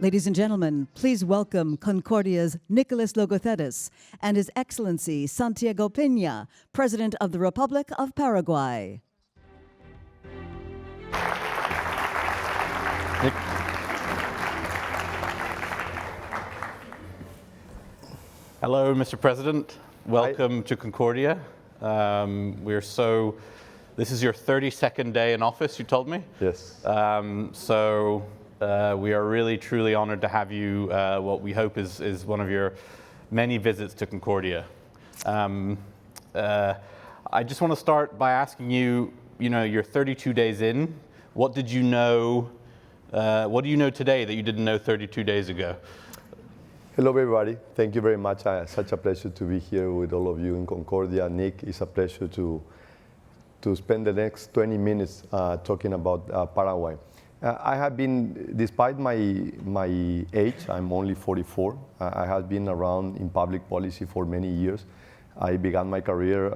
Ladies and gentlemen, please welcome Concordia's Nicholas Logothetis and His Excellency Santiago Peña, President of the Republic of Paraguay. Nick. Hello, Mr. President. Welcome to Concordia. This is your 32nd day in office, you told me? Yes. We are really, truly honored to have you, what we hope is one of your many visits to Concordia. I just want to start by asking you, you're 32 days in. What did you know, what do you know today that you didn't know 32 days ago? Hello, everybody. Thank you very much. Such a pleasure to be here with all of you in Concordia. Nick, it's a pleasure to spend the next 20 minutes talking about Paraguay. I have been, despite my age, I'm only 44, I have been around in public policy for many years. I began my career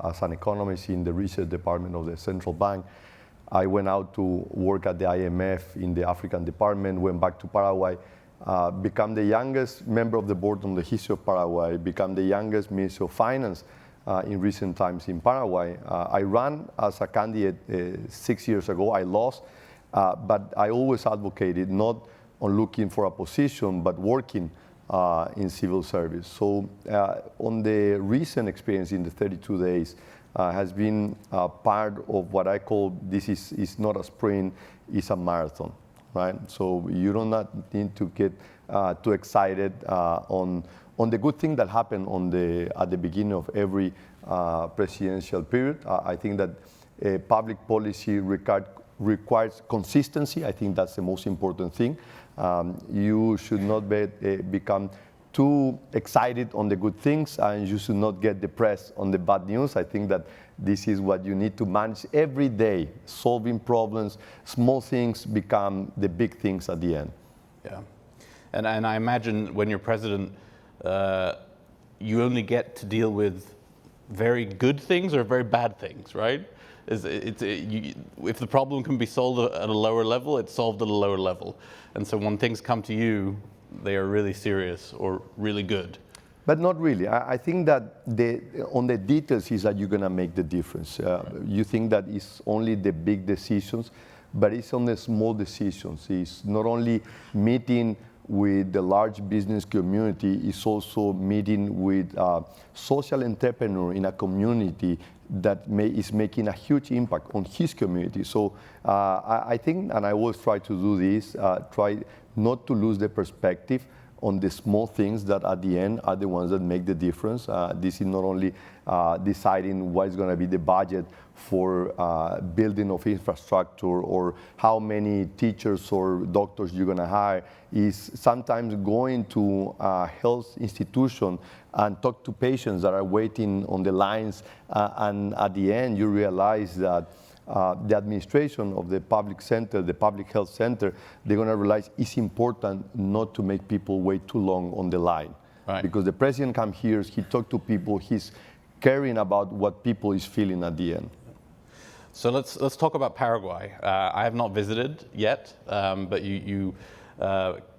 as an economist in the research department of the central bank. I went out to work at the IMF in the African department, went back to Paraguay, became the youngest member of the board on the history of Paraguay, became the youngest Minister of Finance in recent times in Paraguay. I ran as a candidate 6 years ago. I lost. But I always advocated not on looking for a position, but working in civil service. So on the recent experience in the 32 days has been part of what I call, this is not a sprint, it's a marathon, right? So you do not need to get too excited on the good thing that happened at the beginning of every presidential period. I think that public policy requires consistency. I think that's the most important thing. You should not become too excited on the good things, and you should not get depressed on the bad news. I think that this is what you need to manage every day, solving problems. Small things become the big things at the end. Yeah, and I imagine when you're president, you only get to deal with very good things or very bad things, right? If the problem can be solved at a lower level, it's solved at a lower level. And so when things come to you, they are really serious or really good. But not really. I think that on the details is that you're going to make the difference. You think that it's only the big decisions, but it's on the small decisions. It's not only meeting with the large business community, it's also meeting with social entrepreneur in a community that is making a huge impact on his community. So I think, and I always try to do this, try not to lose the perspective on the small things that at the end are the ones that make the difference. This is not only deciding what is going to be the budget for building of infrastructure or how many teachers or doctors you're going to hire, is sometimes going to a health institution and talk to patients that are waiting on the lines, and at the end you realize that the administration of the public center, the public health center, they're going to realize it's important not to make people wait too long on the line. Right. Because the president comes here, he talks to people, he's caring about what people is feeling at the end. So let's talk about Paraguay. I have not visited yet, but you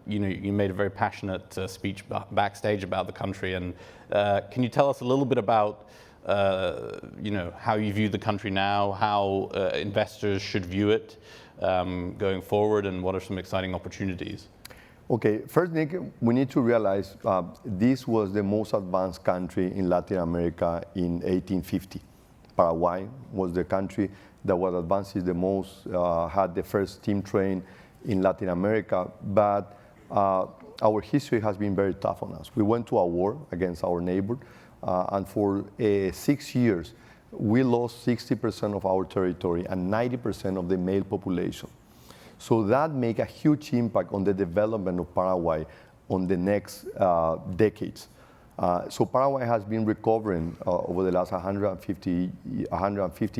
made a very passionate speech backstage about the country. And can you tell us a little bit about how you view the country now, how investors should view it going forward, and what are some exciting opportunities? Okay, first, Nick, we need to realize this was the most advanced country in Latin America in 1850. Paraguay was the country that was advanced the most, had the first steam train in Latin America, but our history has been very tough on us. We went to a war against our neighbor, and for 6 years, we lost 60% of our territory and 90% of the male population. So that made a huge impact on the development of Paraguay on the next decades. So Paraguay has been recovering over the last 150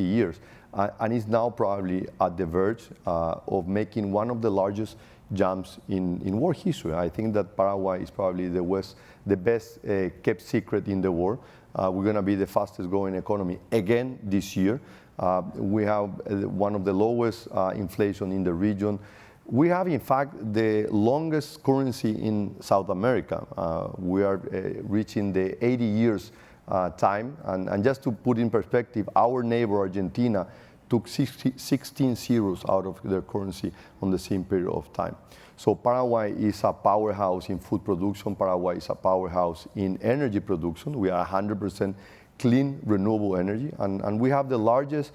years, and is now probably at the verge of making one of the largest jumps in world history. I think that Paraguay is probably the best kept secret in the world. We're going to be the fastest growing economy again this year. We have one of the lowest inflation in the region. We have, in fact, the longest currency in South America. We are reaching the 80 years time. And just to put in perspective, our neighbor, Argentina, took 16 zeros out of their currency on the same period of time. So Paraguay is a powerhouse in food production. Paraguay is a powerhouse in energy production. We are 100% clean, renewable energy. And we have the largest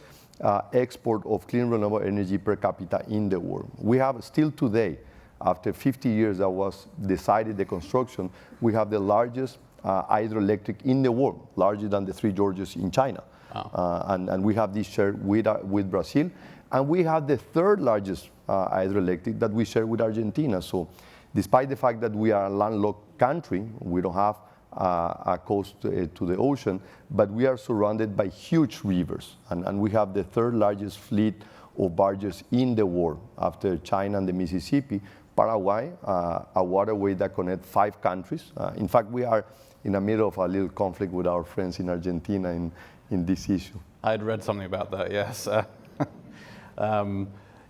export of clean, renewable energy per capita in the world. We have still today, after 50 years that was decided the construction, we have the largest hydroelectric in the world, larger than the Three Georges in China. Wow. And we have this share with Brazil. And we have the third largest hydroelectric that we share with Argentina. So despite the fact that we are a landlocked country, we don't have a coast to the ocean, but we are surrounded by huge rivers. And we have the third largest fleet of barges in the world after China and the Mississippi. Paraguay, a waterway that connects 5 countries. In fact, we are in the middle of a little conflict with our friends in Argentina in this issue. I had read something about that, yes.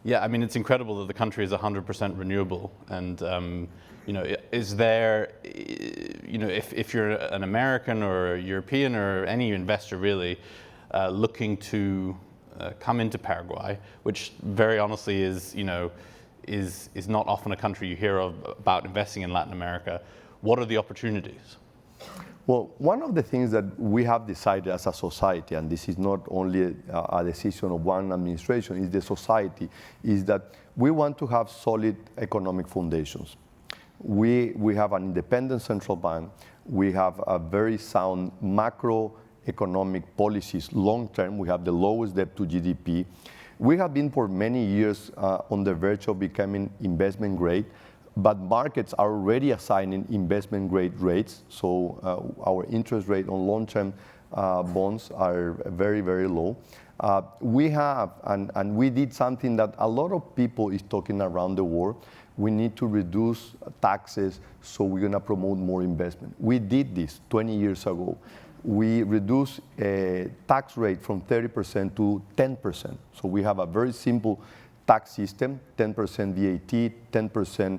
Yeah, I mean, it's incredible that the country is 100% renewable. And, you know, is there, you know, if you're an American or a European or any investor really looking to come into Paraguay, which very honestly is, you know, is not often a country you hear of about investing in Latin America, what are the opportunities? Well, one of the things that we have decided as a society, and this is not only a decision of one administration, is the society, is that we want to have solid economic foundations. We have an independent central bank. We have a very sound macroeconomic policies long term. We have the lowest debt to GDP. We have been for many years on the verge of becoming investment grade. But markets are already assigning investment grade rates, so our interest rate on long-term bonds are very, very low. We have, and we did something that a lot of people is talking around the world. We need to reduce taxes, so we're going to promote more investment. We did this 20 years ago. We reduced a tax rate from 30% to 10%. So we have a very simple tax system, 10% VAT, 10%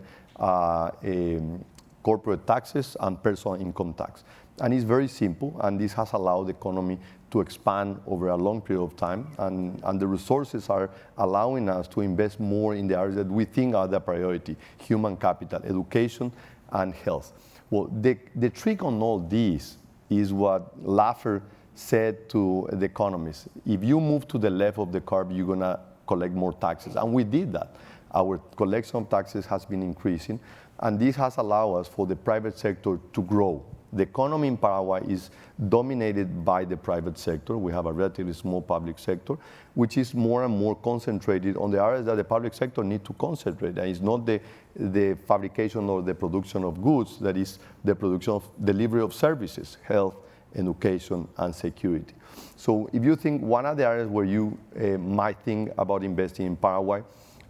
corporate taxes and personal income tax. And it's very simple, and this has allowed the economy to expand over a long period of time, and the resources are allowing us to invest more in the areas that we think are the priority: human capital, education, and health. Well, the trick on all this is what Laffer said to the economists. If you move to the left of the curve, you're going to collect more taxes, and we did that. Our collection of taxes has been increasing, and this has allowed us for the private sector to grow. The economy in Paraguay is dominated by the private sector. We have a relatively small public sector, which is more and more concentrated on the areas that the public sector needs to concentrate. And it's not the fabrication or the production of goods, that is the production of delivery of services, health, education, and security. So if you think one of the areas where you might think about investing in Paraguay,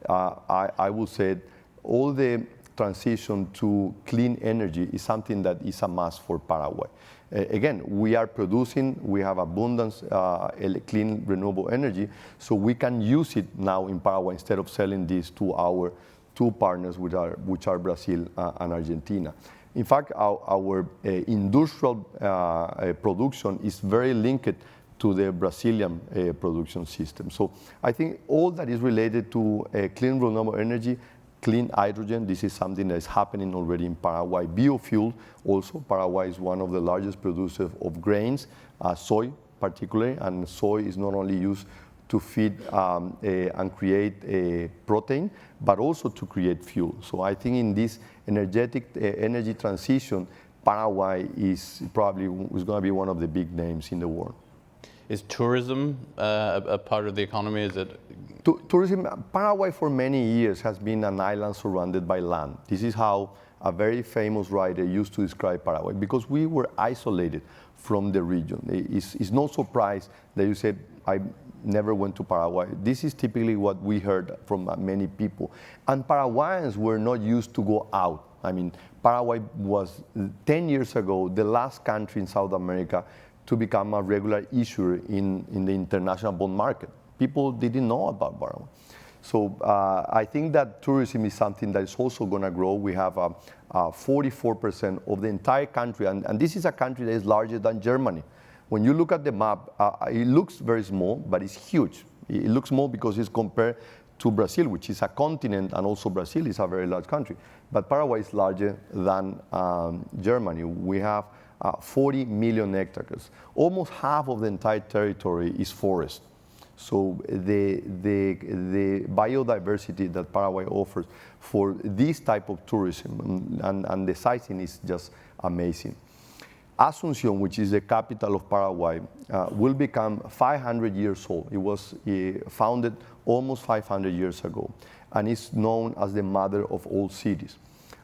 I would say all the transition to clean energy is something that is a must for Paraguay. Again, we are producing, we have abundance clean renewable energy, so we can use it now in Paraguay instead of selling this to our 2 partners, which are Brazil and Argentina. In fact, our industrial production is very linked to the Brazilian production system. So I think all that is related to clean renewable energy, clean hydrogen, this is something that is happening already in Paraguay. Biofuel also, Paraguay is one of the largest producers of grains, soy particularly, and soy is not only used to feed and create protein, but also to create fuel. So I think in this energy transition, Paraguay is going to be one of the big names in the world. Is tourism a part of the economy? Is it? Tourism, Paraguay for many years has been an island surrounded by land. This is how a very famous writer used to describe Paraguay, because we were isolated from the region. It's no surprise that you said, I never went to Paraguay. This is typically what we heard from many people. And Paraguayans were not used to go out. I mean, Paraguay was 10 years ago the last country in South America to become a regular issuer in the international bond market. People didn't know about Paraguay. So I think that tourism is something that is also going to grow. We have 44% of the entire country, and this is a country that is larger than Germany. When you look at the map, it looks very small, but it's huge. It looks small because it's compared to Brazil, which is a continent, and also Brazil is a very large country. But Paraguay is larger than Germany. We have 40 million hectares. Almost half of the entire territory is forest. So the biodiversity that Paraguay offers for this type of tourism and the sizing is just amazing. Asunción, which is the capital of Paraguay, will become 500 years old. It was founded almost 500 years ago, and is known as the mother of all cities.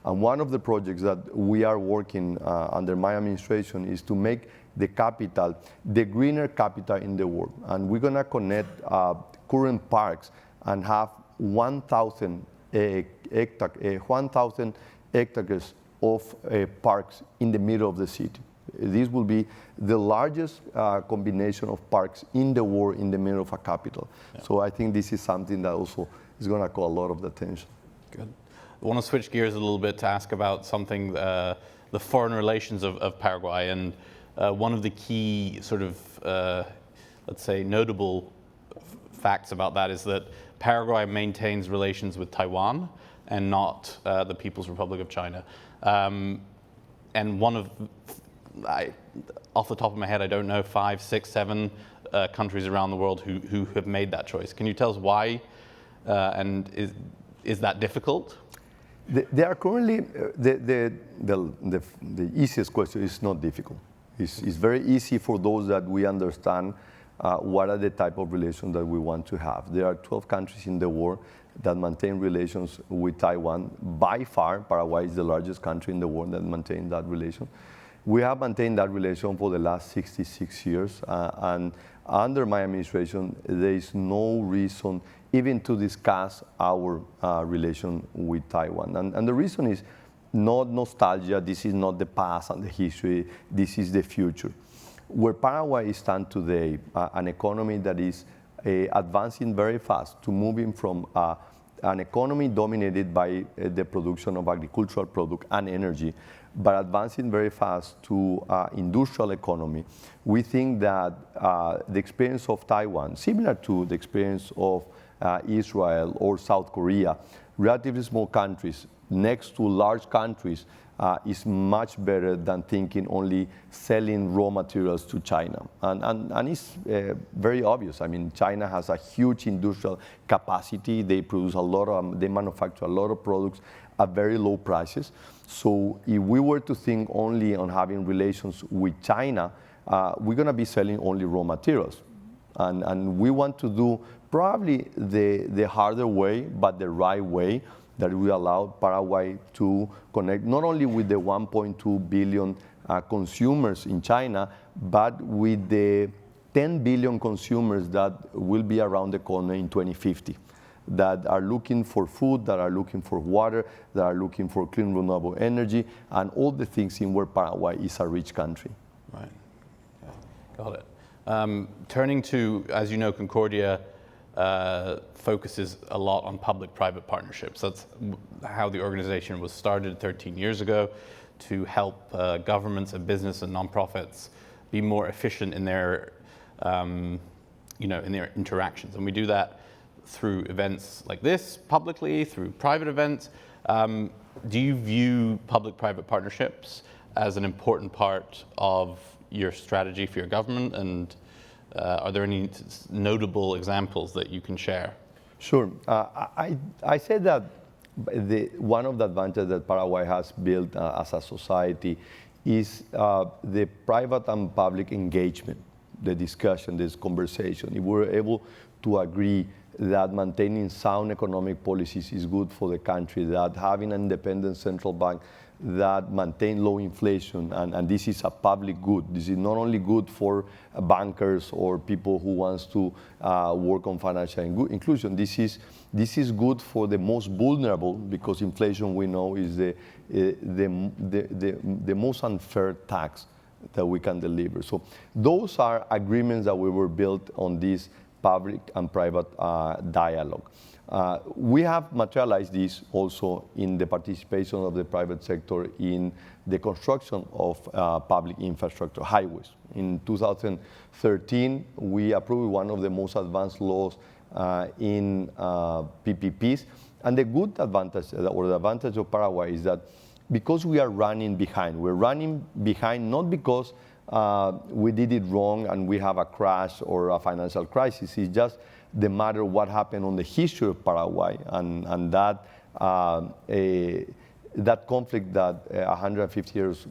And one of the projects that we are working under my administration is to make the capital the greener capital in the world. And we're going to connect current parks and have 1,000 hectares of parks in the middle of the city. This will be the largest combination of parks in the world in the middle of a capital. Yeah. So I think this is something that also is going to call a lot of attention. Good. I want to switch gears a little bit to ask about something, the foreign relations of Paraguay. And one of the key sort of, let's say, notable facts about that is that Paraguay maintains relations with Taiwan and not the People's Republic of China. And one of, off the top of my head, I don't know, 5, 6, 7 countries around the world who have made that choice. Can you tell us why? And is that difficult? They are currently, the easiest question is not difficult. It's very easy for those that we understand what are the type of relations that we want to have. There are 12 countries in the world that maintain relations with Taiwan. By far, Paraguay is the largest country in the world that maintains that relation. We have maintained that relation for the last 66 years, and under my administration, there is no reason even to discuss our relation with Taiwan. And the reason is not nostalgia. This is not the past and the history. This is the future. Where Paraguay stands today, an economy that is advancing very fast to moving from an economy dominated by the production of agricultural product and energy, but advancing very fast to industrial economy. We think that the experience of Taiwan, similar to the experience of Israel or South Korea, relatively small countries next to large countries, is much better than thinking only selling raw materials to China. And it's very obvious. I mean, China has a huge industrial capacity. They produce a lot of, they manufacture a lot of products at very low prices. So if we were to think only on having relations with China, we're going to be selling only raw materials. And we want to do probably the harder way, but the right way, that we allow Paraguay to connect not only with the 1.2 billion consumers in China, but with the 10 billion consumers that will be around the corner in 2050, that are looking for food, that are looking for water, that are looking for clean, renewable energy, and all the things in where Paraguay is a rich country. Right. Okay. Got it. Turning to, as you know, Concordia focuses a lot on public-private partnerships. That's how the organization was started 13 years ago, to help governments and business and nonprofits be more efficient in their, in their interactions. And we do that through events like this, publicly, through private events. Do you view public-private partnerships as an important part of your strategy for your government? And are there any notable examples that you can share? Sure. I said that one of the advantages that Paraguay has built as a society is the private and public engagement, the discussion, this conversation. If we're able to agree that maintaining sound economic policies is good for the country, that having an independent central bank that maintain low inflation, and this is a public good. This is not only good for bankers or people who wants to work on financial inclusion. This is good for the most vulnerable, because inflation, we know, is the most unfair tax that we can deliver. So those are agreements that we were built on this public and private dialogue. We have materialized this also in the participation of the private sector in the construction of public infrastructure, highways. In 2013, we approved one of the most advanced laws in PPPs. And the good advantage, or the advantage of Paraguay is that because we are running behind, we're running behind not because we did it wrong and we have a crash or a financial crisis. It's just the matter of what happened on the history of Paraguay and that that conflict that 150 years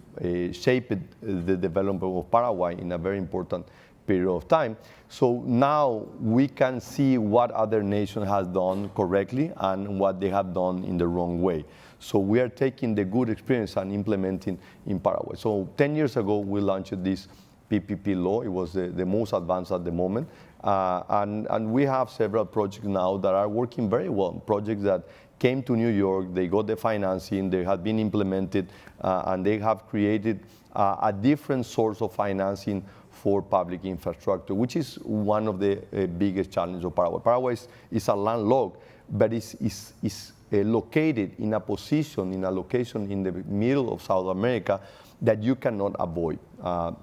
shaped the development of Paraguay in a very important period of time. So now we can see what other nation has done correctly and what they have done in the wrong way. So we are taking the good experience and implementing in Paraguay. So 10 years ago, we launched this PPP law. It was the most advanced at the moment. And we have several projects now that are working very well. Projects that came to New York, they got the financing, they have been implemented, and they have created a different source of financing for public infrastructure, which is one of the biggest challenges of Paraguay. Paraguay is a landlocked, but is located in a position, in a location in the middle of South America that you cannot avoid.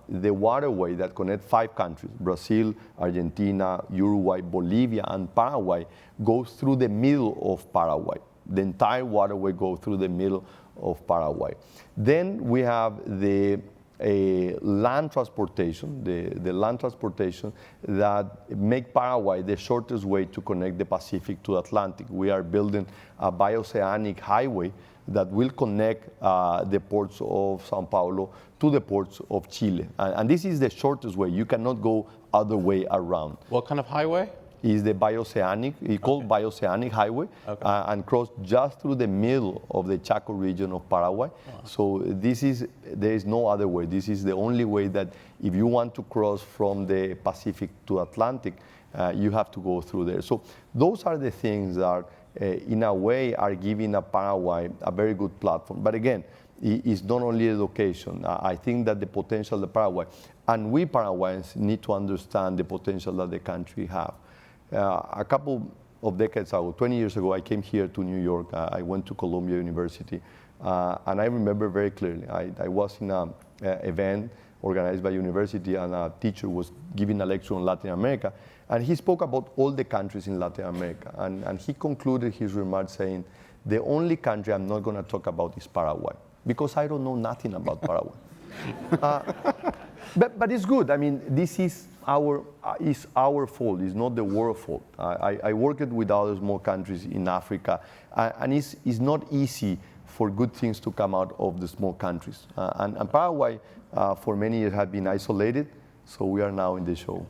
The waterway that connects 5 countries, Brazil, Argentina, Uruguay, Bolivia, and Paraguay, goes through the middle of Paraguay. The entire waterway goes through the middle of Paraguay. Then we have the land transportation, the land transportation that make Paraguay the shortest way to connect the Pacific to the Atlantic. We are building a Biotic Highway that will connect the ports of Sao Paulo to the ports of Chile. And this is the shortest way. You cannot go other way around. What kind of highway? Is the Bioceanic, it's called Bioceanic Highway, and cross just through the middle of the Chaco region of Paraguay. So there is no other way. This is the only way that if you want to cross from the Pacific to Atlantic, you have to go through there. So those are the things that in a way are giving Paraguay a very good platform. But again, it's not only education. I think that the potential of Paraguay, and we Paraguayans need to understand the potential that the country have. A couple of decades ago, 20 years ago, I came here to New York. I went to Columbia University, and I remember very clearly. I was in an event organized by university, and a teacher was giving a lecture on Latin America, and he spoke about all the countries in Latin America, and he concluded his remarks saying, the only country I'm not going to talk about is Paraguay, because I don't know nothing about Paraguay. But it's good. I mean, this is our fault. It's not the world's fault. I worked with other small countries in Africa, and it's not easy for good things to come out of the small countries. And Paraguay, for many years, had been isolated, so we are now in the show.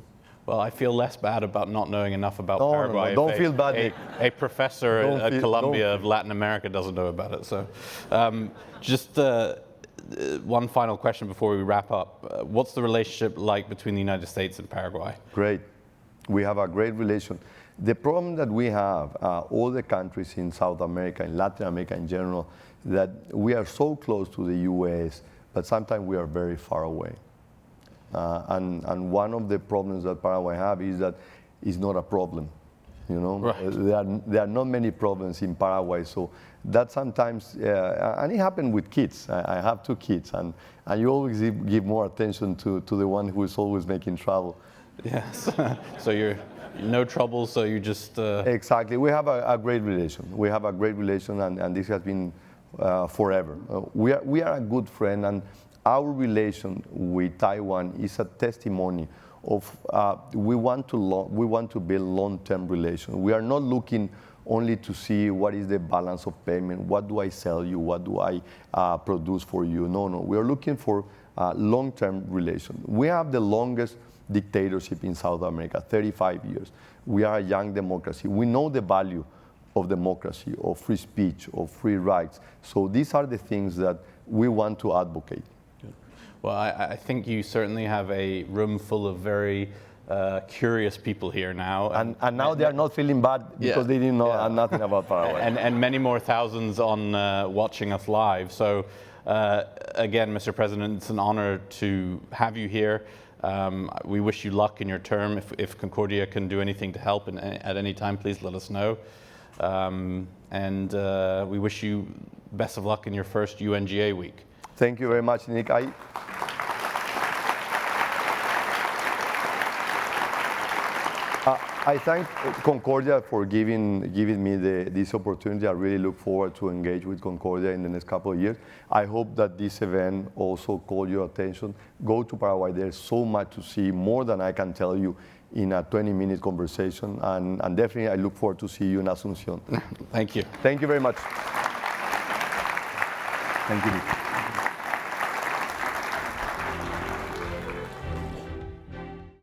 Well, I feel less bad about not knowing enough about Paraguay. No, don't feel bad. A professor at Columbia of Latin America doesn't know about it. So, just one final question before we wrap up. What's the relationship like between the United States and Paraguay? Great. We have a great relation. The problem that we have, all the countries in South America, in Latin America in general, that we are so close to the U.S., but sometimes we are very far away. And one of the problems that Paraguay have is that it's not a problem. You know, right. There are not many problems in Paraguay, so that sometimes, and it happened with kids. I have 2 kids, and you always give more attention to the one who is always making trouble. Yes, so you're no trouble, so you just... Exactly, we have a great relation. We have a great relation, and this has been forever. We are a good friend, and our relation with Taiwan is a testimony of we want to build long-term relations. We are not looking only to see what is the balance of payment, what do I sell you, what do I produce for you. No, we are looking for long-term relations. We have the longest dictatorship in South America, 35 years. We are a young democracy. We know the value of democracy, of free speech, of free rights. So these are the things that we want to advocate. Well, I think you certainly have a room full of very curious people here now. And now they are not feeling bad because they didn't know nothing about Paraguay. And many more thousands on watching us live. So again, Mr. President, it's an honor to have you here. We wish you luck in your term. If Concordia can do anything to help at any time, please let us know. And we wish you best of luck in your first UNGA week. Thank you very much, Nick. I thank Concordia for giving me this opportunity. I really look forward to engage with Concordia in the next couple of years. I hope that this event also called your attention. Go to Paraguay. There's so much to see, more than I can tell you in a 20-minute conversation. And definitely, I look forward to see you in Asunción. Thank you. Thank you very much. Thank you, Nick.